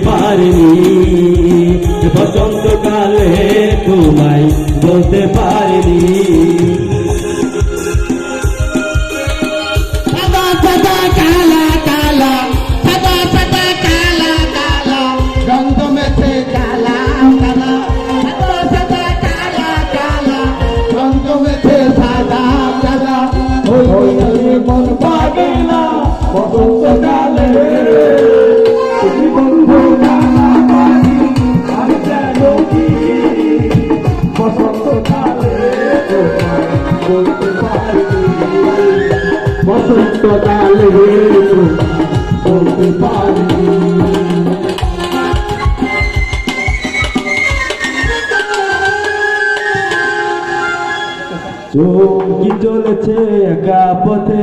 পারিনি, বসন্তকালে তোমায় বলতে পারিনি। সাদা সাদা কালা কালা, সাদা সাদা কালা কালা, রঙ মেখে কালা কালা, সাদা সাদা কালা কালা, রঙ মেখে সাদা কালা। ওই মন পাবে না বসন্তকালে, তুমি বন্ধু কালা পানি আমি যেন কি বসন্তকালে বলতে পারি, বসন্তকালে বলতে পারি। চোখ কি চলেছে একা পথে,